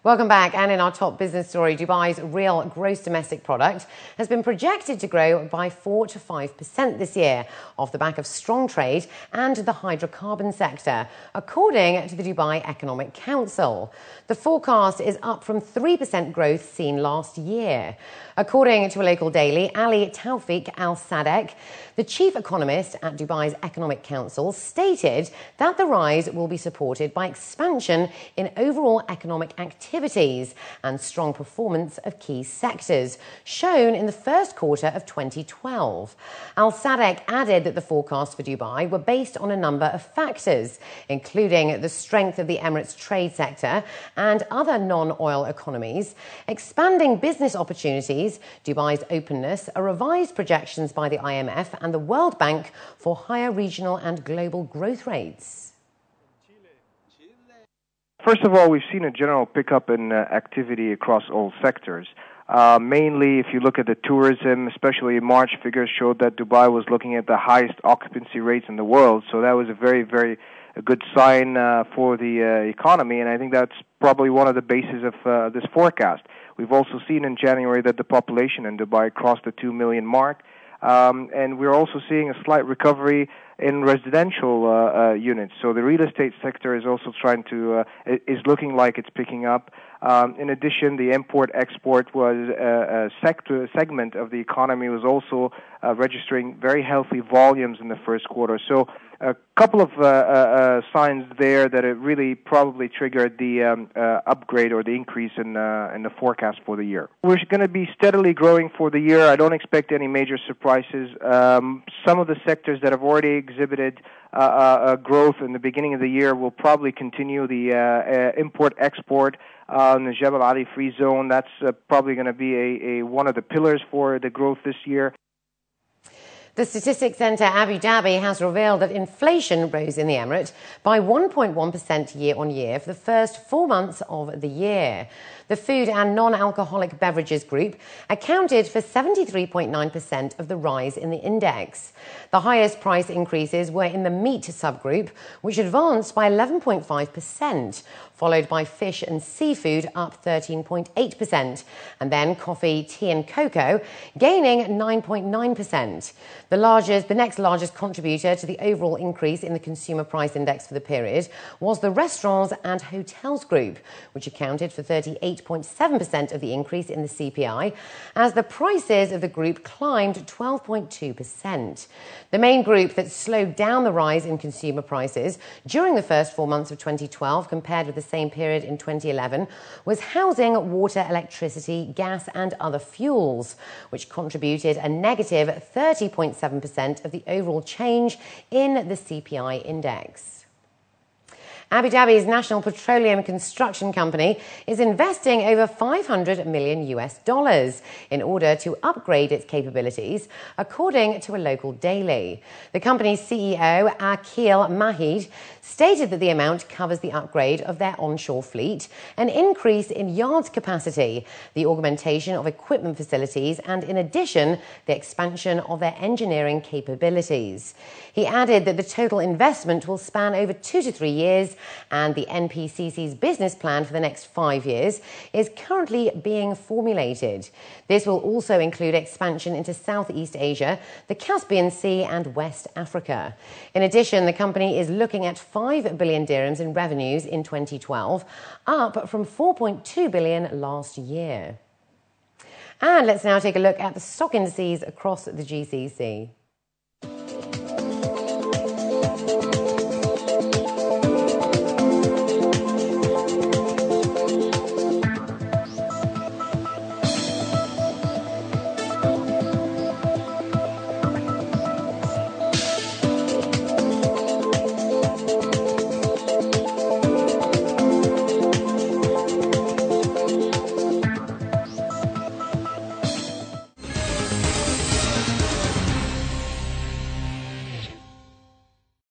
Welcome back. And in our top business story, Dubai's real gross domestic product has been projected to grow by 4 to 5% this year off the back of strong trade and the hydrocarbon sector, according to the Dubai Economic Council. The forecast is up from 3% growth seen last year. According to a local daily, Ali Tawfiq Al Sadek, the chief economist at Dubai's Economic Council, stated that the rise will be supported by expansion in overall economic activities and strong performance of key sectors, shown in the first quarter of 2012. Al Sadek added that the forecasts for Dubai were based on a number of factors, including the strength of the Emirates trade sector and other non-oil economies, expanding business opportunities, Dubai's openness, revised projections by the IMF and the World Bank for higher regional and global growth rates. First of all, we've seen a general pickup in activity across all sectors. Mainly, if you look at the tourism, especially March figures showed that Dubai was looking at the highest occupancy rates in the world. So that was a very, very good sign for the economy, and I think that's probably one of the bases of this forecast. We've also seen in January that the population in Dubai crossed the 2 million mark, and we're also seeing a slight recovery in residential units. So the real estate sector is also is looking like it's picking up. In addition, the import-export was a segment of the economy was also registering very healthy volumes in the first quarter. So a couple of signs there that it really probably triggered the upgrade or the increase in the forecast for the year. We're going to be steadily growing for the year. I don't expect any major surprises. Some of the sectors that have already exhibited growth in the beginning of the year will probably continue. The import-export in the Jebel Ali Free Zone, that's probably going to be one of the pillars for the growth this year. The Statistics Centre Abu Dhabi has revealed that inflation rose in the Emirate by 1.1% year-on-year for the first 4 months of the year. The food and non-alcoholic beverages group accounted for 73.9% of the rise in the index. The highest price increases were in the meat subgroup, which advanced by 11.5%, followed by fish and seafood up 13.8%, and then coffee, tea and cocoa gaining 9.9%. The next largest contributor to the overall increase in the consumer price index for the period was the restaurants and hotels group, which accounted for 38.7% of the increase in the CPI, as the prices of the group climbed 12.2%. The main group that slowed down the rise in consumer prices during the first 4 months of 2012 compared with the same period in 2011 was housing, water, electricity, gas and other fuels, which contributed a negative 30.7% of the overall change in the CPI index. Abu Dhabi's national petroleum construction company is investing over $500 million in order to upgrade its capabilities, according to a local daily. The company's CEO, Akil Mahid, stated that the amount covers the upgrade of their onshore fleet, an increase in yards capacity, the augmentation of equipment facilities, and in addition, the expansion of their engineering capabilities. He added that the total investment will span over 2 to 3 years, and the NPCC's business plan for the next 5 years is currently being formulated. This will also include expansion into Southeast Asia, the Caspian Sea and West Africa. In addition, the company is looking at 5 billion dirhams in revenues in 2012, up from 4.2 billion last year. And let's now take a look at the stock indices across the GCC.